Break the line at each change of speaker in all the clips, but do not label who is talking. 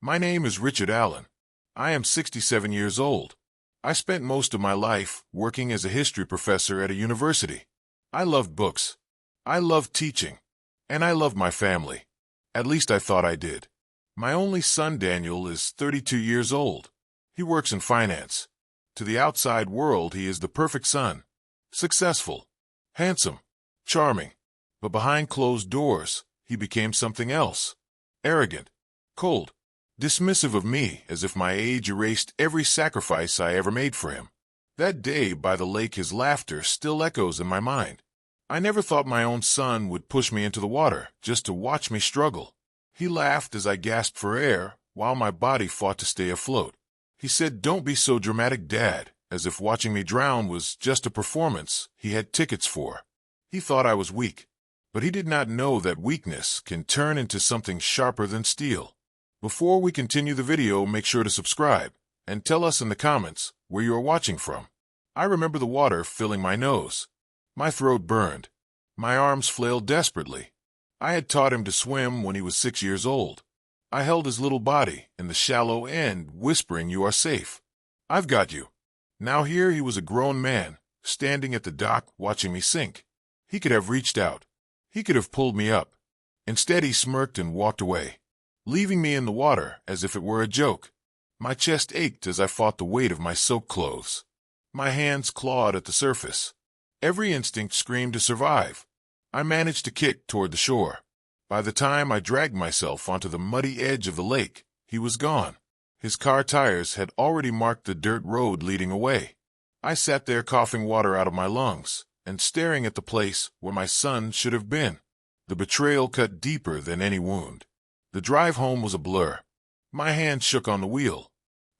My name is Richard Allen. I am 67 years old. I spent most of my life working as a history professor at a university. I loved books. I loved teaching. And I loved my family. At least I thought I did. My only son, Daniel, is 32 years old. He works in finance. To the outside world, he is the perfect son. Successful. Handsome. Charming. But behind closed doors, he became something else. Arrogant. Cold. Dismissive of me, as if my age erased every sacrifice I ever made for him. That day by the lake, his laughter still echoes in my mind. I never thought my own son would push me into the water just to watch me struggle. He laughed as I gasped for air, while my body fought to stay afloat. He said, "Don't be so dramatic, Dad," as if watching me drown was just a performance he had tickets for. He thought I was weak, but he did not know that weakness can turn into something sharper than steel. Before we continue the video, make sure to subscribe and tell us in the comments where you are watching from. I remember the water filling my nose. My throat burned. My arms flailed desperately. I had taught him to swim when he was 6 years old. I held his little body in the shallow end, whispering, "You are safe. I've got you." Now here he was, a grown man, standing at the dock watching me sink. He could have reached out. He could have pulled me up. Instead, he smirked and walked away, leaving me in the water as if it were a joke. My chest ached as I fought the weight of my soaked clothes. My hands clawed at the surface. Every instinct screamed to survive. I managed to kick toward the shore. By the time I dragged myself onto the muddy edge of the lake, he was gone. His car tires had already marked the dirt road leading away. I sat there coughing water out of my lungs and staring at the place where my son should have been. The betrayal cut deeper than any wound. The drive home was a blur. My hand shook on the wheel.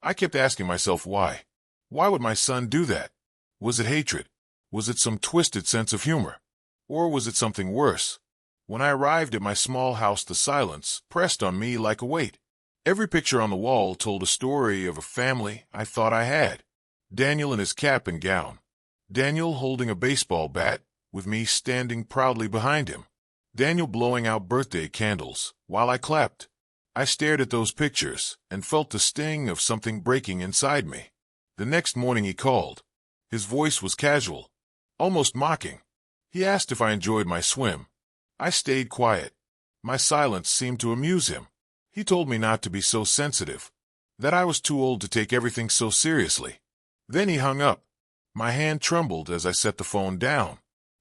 I kept asking myself why. Why would my son do that? Was it hatred? Was it some twisted sense of humor? Or was it something worse? When I arrived at my small house, the silence pressed on me like a weight. Every picture on the wall told a story of a family I thought I had. Daniel in his cap and gown. Daniel holding a baseball bat, with me standing proudly behind him. Daniel blowing out birthday candles while I clapped. I stared at those pictures and felt the sting of something breaking inside me. The next morning he called. His voice was casual, almost mocking. He asked if I enjoyed my swim. I stayed quiet. My silence seemed to amuse him. He told me not to be so sensitive, that I was too old to take everything so seriously. Then he hung up. My hand trembled as I set the phone down.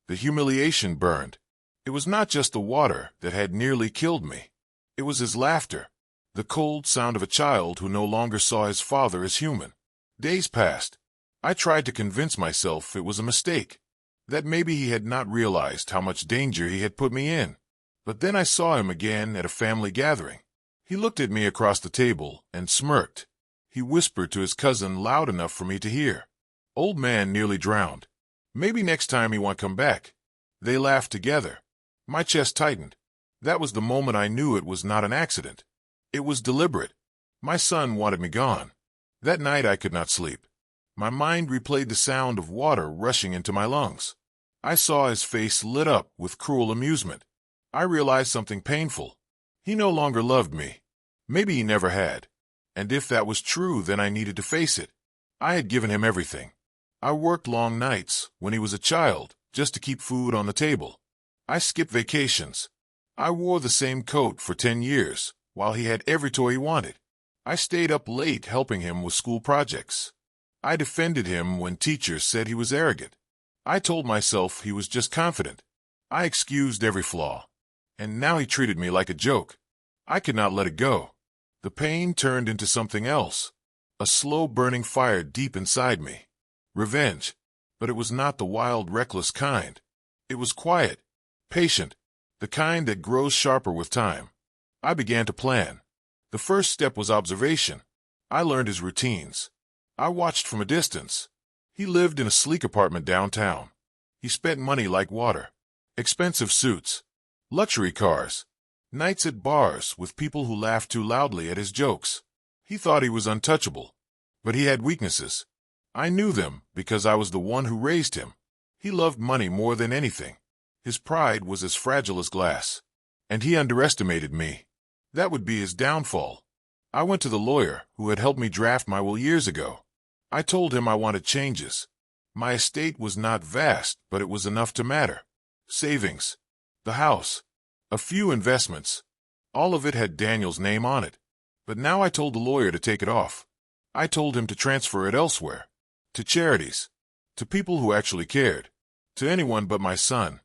The humiliation burned. It was not just the water that had nearly killed me. It was his laughter, the cold sound of a child who no longer saw his father as human. Days passed. I tried to convince myself it was a mistake, that maybe he had not realized how much danger he had put me in. But then I saw him again at a family gathering. He looked at me across the table and smirked. He whispered to his cousin loud enough for me to hear. "Old man nearly drowned. Maybe next time he won't come back." They laughed together. My chest tightened. That was the moment I knew it was not an accident. It was deliberate. My son wanted me gone. That night I could not sleep. My mind replayed the sound of water rushing into my lungs. I saw his face lit up with cruel amusement. I realized something painful. He no longer loved me. Maybe he never had. And if that was true, then I needed to face it. I had given him everything. I worked long nights when he was a child just to keep food on the table. I skipped vacations. I wore the same coat for 10 years while he had every toy he wanted. I stayed up late helping him with school projects. I defended him when teachers said he was arrogant. I told myself he was just confident. I excused every flaw. And now he treated me like a joke. I could not let it go. The pain turned into something else. A slow burning fire deep inside me. Revenge. But it was not the wild, reckless kind. It was quiet, patient, the kind that grows sharper with time. I began to plan. The first step was observation. I learned his routines. I watched from a distance. He lived in a sleek apartment downtown. He spent money like water. Expensive suits. Luxury cars. Nights at bars with people who laughed too loudly at his jokes. He thought he was untouchable. But he had weaknesses. I knew them because I was the one who raised him. He loved money more than anything. His pride was as fragile as glass. And he underestimated me. That would be his downfall. I went to the lawyer who had helped me draft my will years ago. I told him I wanted changes. My estate was not vast, but it was enough to matter. Savings, the house, a few investments. All of it had Daniel's name on it. But now I told the lawyer to take it off. I told him to transfer it elsewhere. To charities. To people who actually cared. To anyone but my son.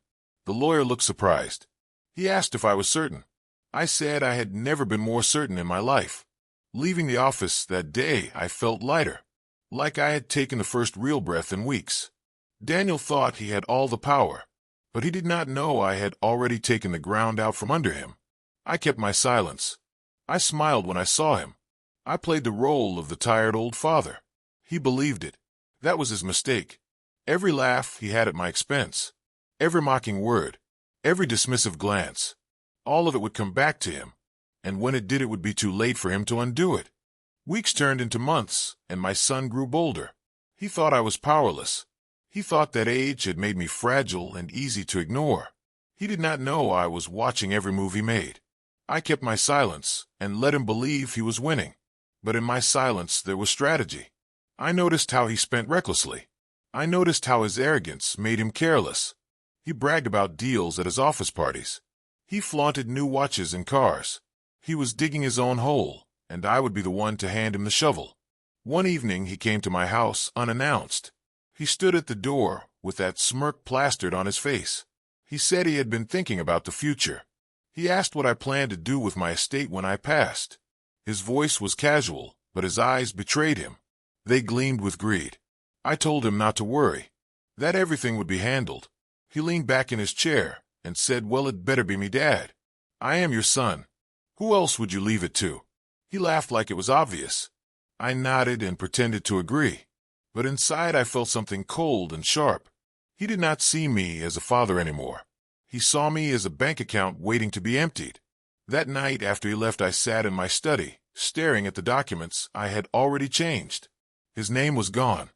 The lawyer looked surprised. He asked if I was certain. I said I had never been more certain in my life. Leaving the office that day, I felt lighter. Like I had taken the first real breath in weeks. Daniel thought he had all the power, but he did not know I had already taken the ground out from under him. I kept my silence. I smiled when I saw him. I played the role of the tired old father. He believed it. That was his mistake. Every laugh he had at my expense, every mocking word, every dismissive glance, all of it would come back to him, and when it did, it would be too late for him to undo it. Weeks turned into months, and my son grew bolder. He thought I was powerless. He thought that age had made me fragile and easy to ignore. He did not know I was watching every move he made. I kept my silence and let him believe he was winning. But in my silence there was strategy. I noticed how he spent recklessly. I noticed how his arrogance made him careless. He bragged about deals at his office parties. He flaunted new watches and cars. He was digging his own hole, and I would be the one to hand him the shovel. One evening he came to my house unannounced. He stood at the door with that smirk plastered on his face. He said he had been thinking about the future. He asked what I planned to do with my estate when I passed. His voice was casual, but his eyes betrayed him. They gleamed with greed. I told him not to worry, that everything would be handled. He leaned back in his chair and said, "Well, it better be me, Dad. I am your son. Who else would you leave it to?" He laughed like it was obvious. I nodded and pretended to agree. But inside I felt something cold and sharp. He did not see me as a father anymore. He saw me as a bank account waiting to be emptied. That night after he left, I sat in my study, staring at the documents I had already changed. His name was gone.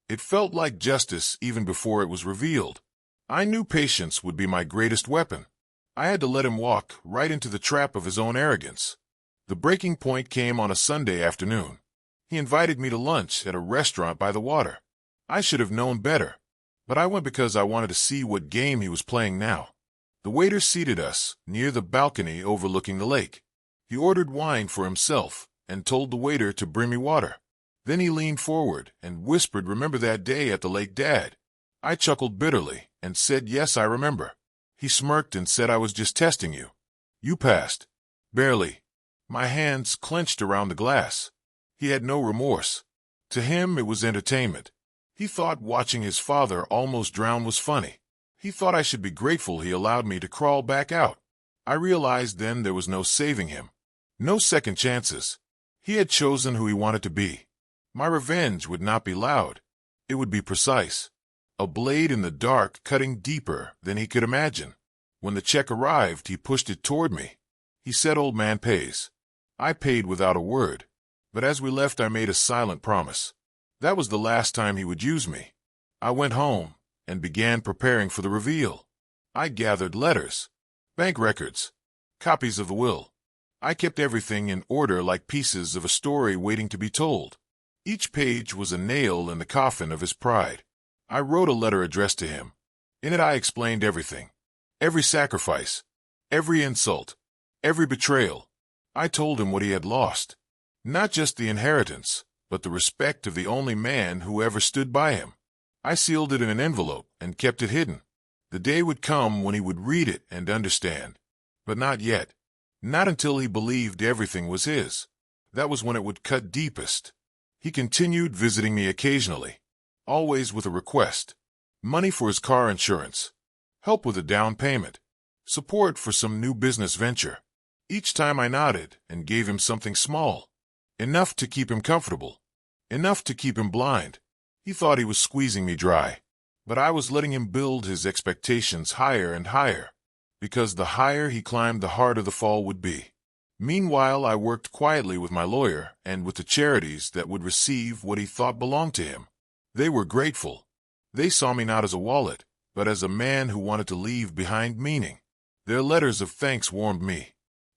It felt like justice even before it was revealed. I knew patience would be my greatest weapon. I had to let him walk right into the trap of his own arrogance. The breaking point came on a Sunday afternoon. He invited me to lunch at a restaurant by the water. I should have known better, but I went because I wanted to see what game he was playing now. The waiter seated us near the balcony overlooking the lake. He ordered wine for himself and told the waiter to bring me water. Then he leaned forward and whispered, "Remember that day at the lake, Dad?" I chuckled bitterly and said, "Yes, I remember." He smirked and said, "I was just testing you. You passed." Barely. My hands clenched around the glass. He had no remorse. To him, it was entertainment. He thought watching his father almost drown was funny. He thought I should be grateful he allowed me to crawl back out. I realized then there was no saving him. No second chances. He had chosen who he wanted to be. My revenge would not be loud. It would be precise. A blade in the dark cutting deeper than he could imagine. When the check arrived, he pushed it toward me. He said, "Old man pays." I paid without a word. But as we left, I made a silent promise. That was the last time he would use me. I went home and began preparing for the reveal. I gathered letters, bank records, copies of the will. I kept everything in order like pieces of a story waiting to be told. Each page was a nail in the coffin of his pride. I wrote a letter addressed to him. In it I explained everything. Every sacrifice, every insult, every betrayal. I told him what he had lost. Not just the inheritance, but the respect of the only man who ever stood by him. I sealed it in an envelope and kept it hidden. The day would come when he would read it and understand. But not yet. Not until he believed everything was his. That was when it would cut deepest. He continued visiting me occasionally, always with a request. Money for his car insurance, help with a down payment, support for some new business venture. Each time I nodded and gave him something small, enough to keep him comfortable, enough to keep him blind. He thought he was squeezing me dry, but I was letting him build his expectations higher and higher, because the higher he climbed, the harder the fall would be. Meanwhile, I worked quietly with my lawyer and with the charities that would receive what he thought belonged to him. They were grateful. They saw me not as a wallet, but as a man who wanted to leave behind meaning. Their letters of thanks warmed me.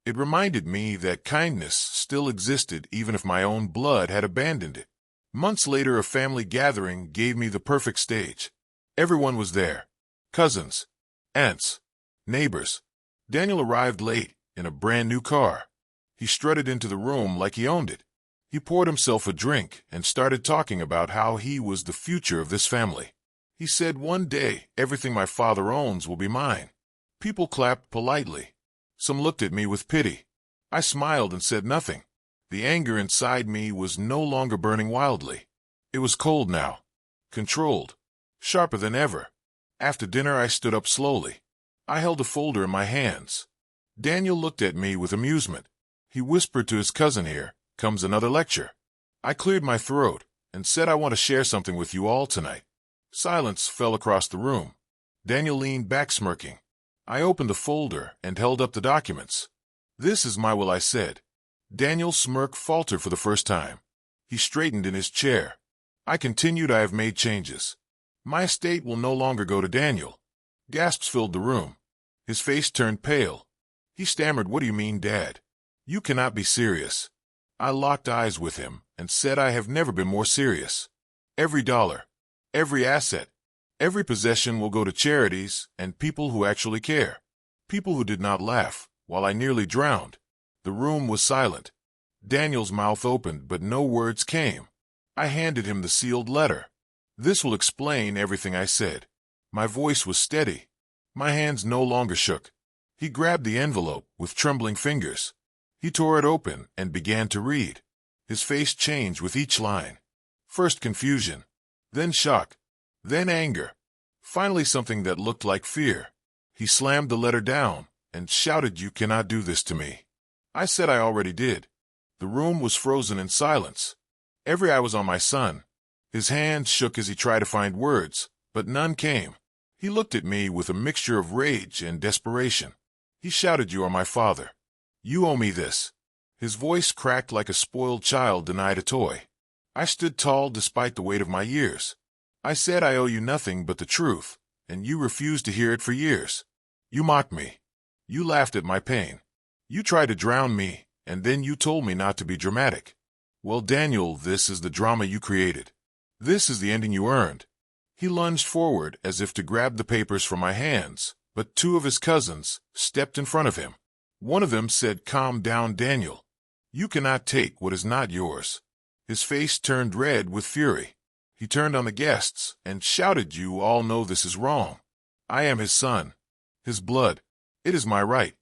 It reminded me that kindness still existed even if my own blood had abandoned it. Months later, a family gathering gave me the perfect stage. Everyone was there. Cousins, aunts, neighbors. Daniel arrived late in a brand new car. He strutted into the room like he owned it. He poured himself a drink and started talking about how he was the future of this family. He said, "One day, everything my father owns will be mine." People clapped politely. Some looked at me with pity. I smiled and said nothing. The anger inside me was no longer burning wildly. It was cold now, controlled, sharper than ever. After dinner, I stood up slowly. I held a folder in my hands. Daniel looked at me with amusement. He whispered to his cousin, "Here comes another lecture." I cleared my throat and said, "I want to share something with you all tonight." Silence fell across the room. Daniel leaned back smirking. I opened the folder and held up the documents. "This is my will," I said. Daniel's smirk faltered for the first time. He straightened in his chair. I continued, "I have made changes. My estate will no longer go to Daniel." Gasps filled the room. His face turned pale. He stammered, "What do you mean, Dad? You cannot be serious." I locked eyes with him and said, "I have never been more serious. Every dollar, every asset, every possession will go to charities and people who actually care. People who did not laugh while I nearly drowned." The room was silent. Daniel's mouth opened, but no words came. I handed him the sealed letter. "This will explain everything," I said. My voice was steady. My hands no longer shook. He grabbed the envelope with trembling fingers. He tore it open and began to read. His face changed with each line. First confusion, then shock, then anger, finally something that looked like fear. He slammed the letter down and shouted, "You cannot do this to me." I said I already did. The room was frozen in silence. Every eye was on my son. His hands shook as he tried to find words, but none came. He looked at me with a mixture of rage and desperation. He shouted, "You are my father. You owe me this." His voice cracked like a spoiled child denied a toy. I stood tall despite the weight of my years. I said, "I owe you nothing but the truth, and you refused to hear it for years. You mocked me. You laughed at my pain. You tried to drown me, and then you told me not to be dramatic. Well, Daniel, this is the drama you created. This is the ending you earned." He lunged forward as if to grab the papers from my hands, but two of his cousins stepped in front of him. One of them said, "Calm down, Daniel. You cannot take what is not yours." His face turned red with fury. He turned on the guests and shouted, "You all know this is wrong. I am his son, his blood. It is my right."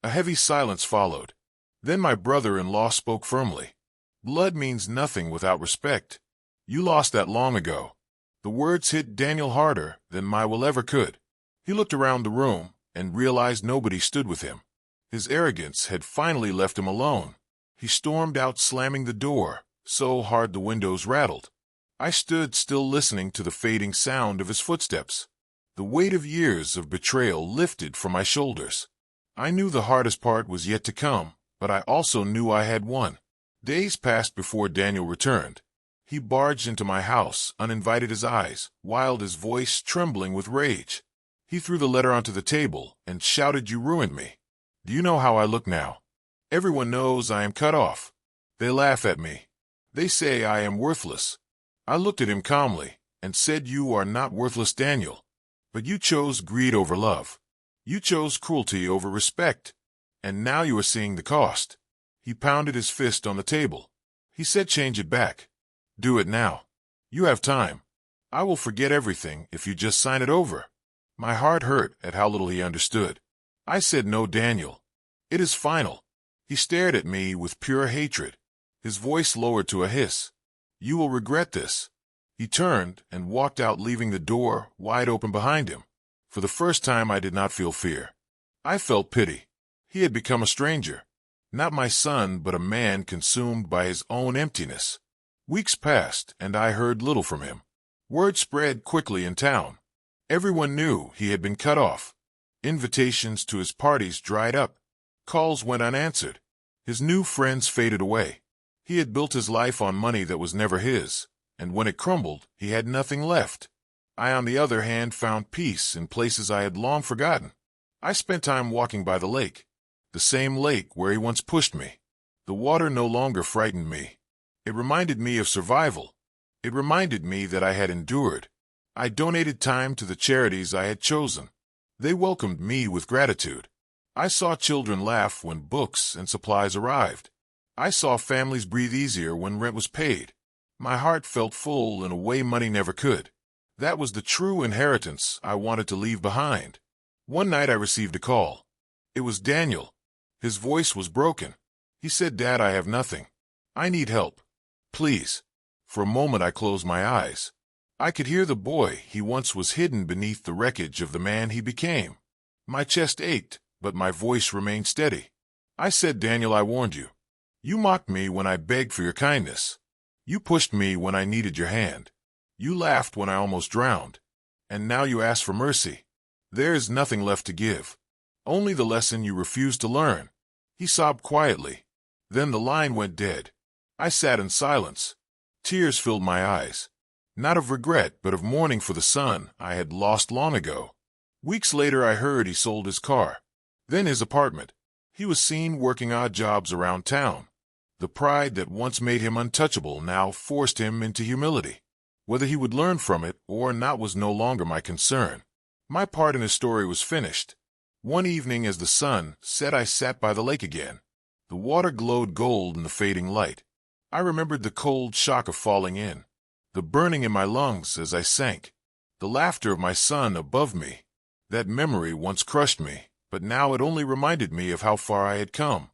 A heavy silence followed. Then my brother-in-law spoke firmly. "Blood means nothing without respect. You lost that long ago." The words hit Daniel harder than my will ever could. He looked around the room and realized nobody stood with him. His arrogance had finally left him alone. He stormed out, slamming the door so hard the windows rattled. I stood still, listening to the fading sound of his footsteps. The weight of years of betrayal lifted from my shoulders. I knew the hardest part was yet to come, but I also knew I had won. Days passed before Daniel returned. He barged into my house, uninvited, his eyes wild, his voice trembling with rage. He threw the letter onto the table and shouted, "You ruined me. Do you know how I look now? Everyone knows I am cut off. They laugh at me. They say I am worthless." I looked at him calmly and said, "You are not worthless, Daniel. But you chose greed over love. You chose cruelty over respect. And now you are seeing the cost." He pounded his fist on the table. He said, "Change it back. Do it now. You have time. I will forget everything if you just sign it over." My heart hurt at how little he understood. I said, "No, Daniel. It is final." He stared at me with pure hatred. His voice lowered to a hiss. "You will regret this." He turned and walked out, leaving the door wide open behind him. For the first time, I did not feel fear. I felt pity. He had become a stranger. Not my son, but a man consumed by his own emptiness. Weeks passed, and I heard little from him. Word spread quickly in town. Everyone knew he had been cut off. Invitations to his parties dried up. Calls went unanswered. His new friends faded away. He had built his life on money that was never his, and when it crumbled, he had nothing left. I, on the other hand, found peace in places I had long forgotten. I spent time walking by the lake. the same lake where he once pushed me. The water no longer frightened me. It reminded me of survival. It reminded me that I had endured. I donated time to the charities I had chosen. They welcomed me with gratitude. I saw children laugh when books and supplies arrived. I saw families breathe easier when rent was paid. My heart felt full in a way money never could. That was the true inheritance I wanted to leave behind. One night I received a call. It was Daniel. His voice was broken. He said, "Dad, I have nothing. I need help. Please." For a moment I closed my eyes. I could hear the boy he once was hidden beneath the wreckage of the man he became. My chest ached, but my voice remained steady. I said, "Daniel, I warned you. You mocked me when I begged for your kindness. You pushed me when I needed your hand. You laughed when I almost drowned. And now you ask for mercy. There is nothing left to give. Only the lesson you refused to learn." He sobbed quietly. Then the line went dead. I sat in silence. Tears filled my eyes. Not of regret, but of mourning for the son I had lost long ago. Weeks later I heard he sold his car. Then his apartment. He was seen working odd jobs around town. The pride that once made him untouchable now forced him into humility. Whether he would learn from it or not was no longer my concern. My part in his story was finished. One evening as the sun set, I sat by the lake again. The water glowed gold in the fading light. I remembered the cold shock of falling in, the burning in my lungs as I sank, the laughter of my son above me. That memory once crushed me, but now it only reminded me of how far I had come.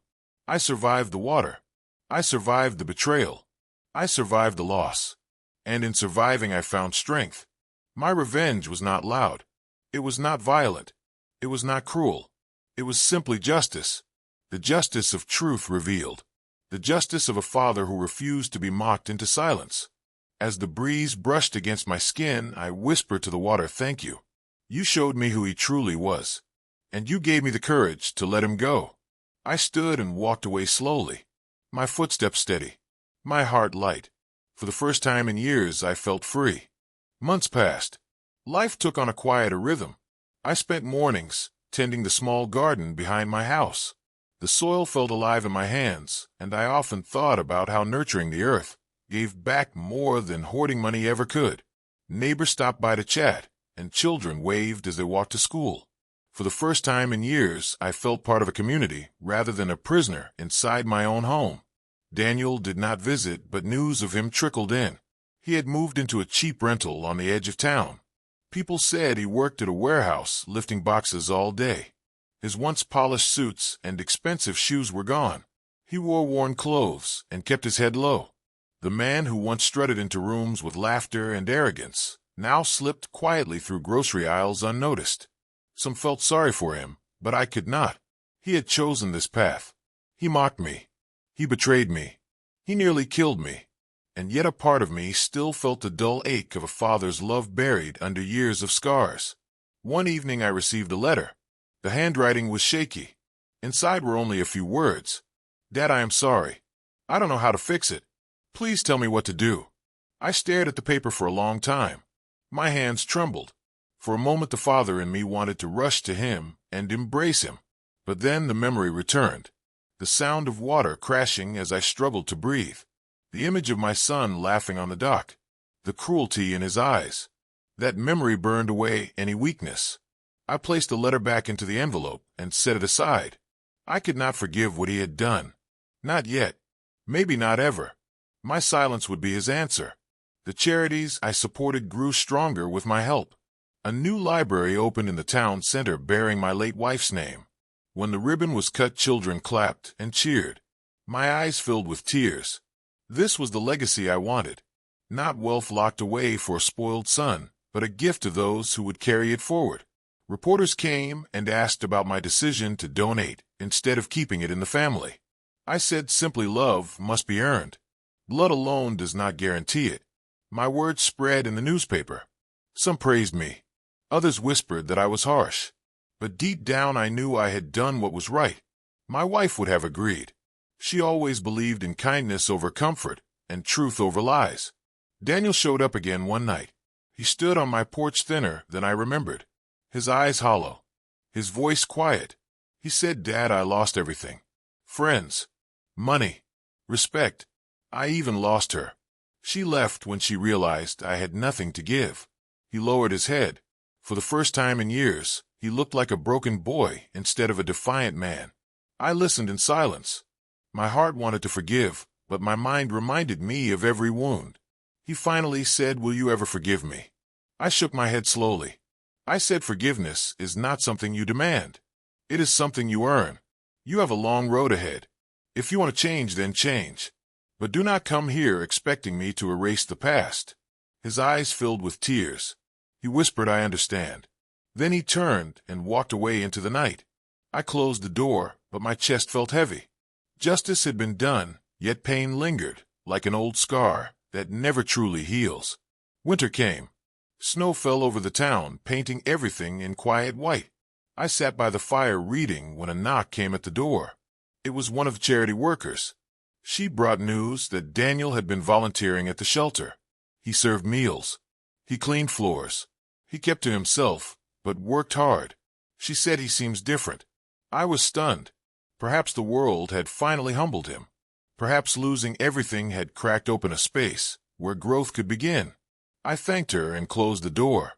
I survived the water. I survived the betrayal. I survived the loss. And in surviving I found strength. My revenge was not loud. It was not violent. It was not cruel. It was simply justice. The justice of truth revealed. The justice of a father who refused to be mocked into silence. As the breeze brushed against my skin, I whispered to the water, "Thank you. You showed me who he truly was. And you gave me the courage to let him go." I stood and walked away slowly. My footsteps steady. My heart light. For the first time in years, I felt free. Months passed. Life took on a quieter rhythm. I spent mornings tending the small garden behind my house. The soil felt alive in my hands, and I often thought about how nurturing the earth gave back more than hoarding money ever could. Neighbors stopped by to chat, and children waved as they walked to school. For the first time in years, I felt part of a community rather than a prisoner inside my own home. Daniel did not visit, but news of him trickled in. He had moved into a cheap rental on the edge of town. People said he worked at a warehouse lifting boxes all day. His once polished suits and expensive shoes were gone. He wore worn clothes and kept his head low. The man who once strutted into rooms with laughter and arrogance now slipped quietly through grocery aisles unnoticed. Some felt sorry for him, but I could not. He had chosen this path. He mocked me. He betrayed me. He nearly killed me. And yet a part of me still felt the dull ache of a father's love buried under years of scars. One evening I received a letter. The handwriting was shaky. Inside were only a few words. "Dad, I am sorry. I don't know how to fix it. Please tell me what to do." I stared at the paper for a long time. My hands trembled. For a moment the father in me wanted to rush to him and embrace him. But then the memory returned. The sound of water crashing as I struggled to breathe. The image of my son laughing on the dock. The cruelty in his eyes. That memory burned away any weakness. I placed the letter back into the envelope and set it aside. I could not forgive what he had done. Not yet. Maybe not ever. My silence would be his answer. The charities I supported grew stronger with my help. A new library opened in the town center bearing my late wife's name. When the ribbon was cut, children clapped and cheered. My eyes filled with tears. This was the legacy I wanted. Not wealth locked away for a spoiled son, but a gift to those who would carry it forward. Reporters came and asked about my decision to donate instead of keeping it in the family. I said simply, love must be earned. Blood alone does not guarantee it. My words spread in the newspaper. Some praised me. Others whispered that I was harsh. But deep down I knew I had done what was right. My wife would have agreed. She always believed in kindness over comfort and truth over lies. Daniel showed up again one night. He stood on my porch thinner than I remembered. His eyes hollow. His voice quiet. He said, "Dad, I lost everything. Friends, money, respect. I even lost her. She left when she realized I had nothing to give." He lowered his head. For the first time in years, he looked like a broken boy instead of a defiant man. I listened in silence. My heart wanted to forgive, but my mind reminded me of every wound. He finally said, "Will you ever forgive me?" I shook my head slowly. I said, "Forgiveness is not something you demand. It is something you earn. You have a long road ahead. If you want to change, then change. But do not come here expecting me to erase the past." His eyes filled with tears. He whispered, "I understand." Then he turned and walked away into the night. I closed the door, but my chest felt heavy. Justice had been done, yet pain lingered, like an old scar that never truly heals. Winter came. Snow fell over the town, painting everything in quiet white. I sat by the fire reading when a knock came at the door. It was one of the charity workers. She brought news that Daniel had been volunteering at the shelter. He served meals. He cleaned floors. He kept to himself, but worked hard. She said he seems different. I was stunned. Perhaps the world had finally humbled him. Perhaps losing everything had cracked open a space where growth could begin. I thanked her and closed the door.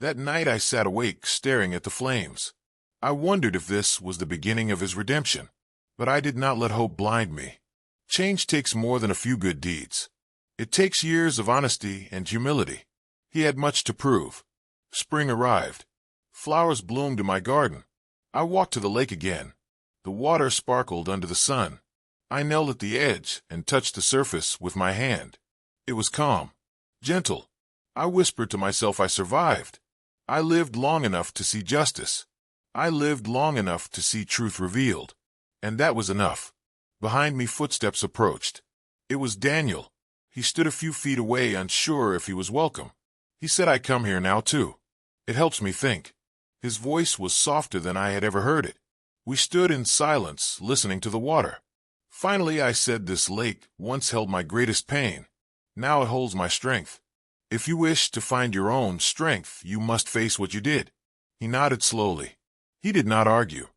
That night I sat awake, staring at the flames. I wondered if this was the beginning of his redemption. But I did not let hope blind me. Change takes more than a few good deeds. It takes years of honesty and humility. He had much to prove. Spring arrived. Flowers bloomed in my garden. I walked to the lake again. The water sparkled under the sun. I knelt at the edge and touched the surface with my hand. It was calm, gentle. I whispered to myself, "I survived. I lived long enough to see justice. I lived long enough to see truth revealed." And that was enough. Behind me, footsteps approached. It was Daniel. He stood a few feet away, unsure if he was welcome. He said, "I come here now, too. It helps me think." His voice was softer than I had ever heard it. We stood in silence, listening to the water. Finally, I said, "This lake once held my greatest pain. Now it holds my strength. If you wish to find your own strength, you must face what you did." He nodded slowly. He did not argue.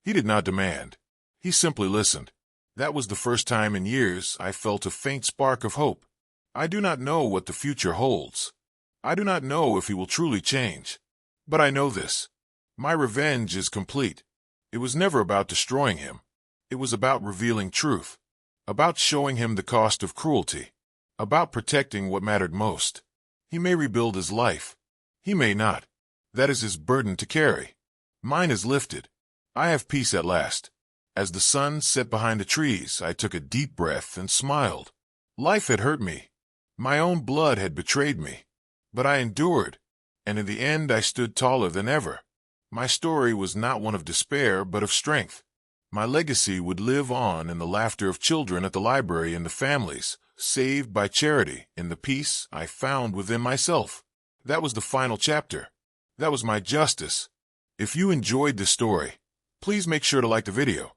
He did not demand. He simply listened. That was the first time in years I felt a faint spark of hope. I do not know what the future holds. I do not know if he will truly change. But I know this. My revenge is complete. It was never about destroying him. It was about revealing truth. About showing him the cost of cruelty. About protecting what mattered most. He may rebuild his life. He may not. That is his burden to carry. Mine is lifted. I have peace at last. As the sun set behind the trees, I took a deep breath and smiled. Life had hurt me. My own blood had betrayed me. But I endured, and in the end I stood taller than ever. My story was not one of despair, but of strength. My legacy would live on in the laughter of children at the library, in the families saved by charity, in the peace I found within myself. That was the final chapter. That was my justice. If you enjoyed this story, please make sure to like the video.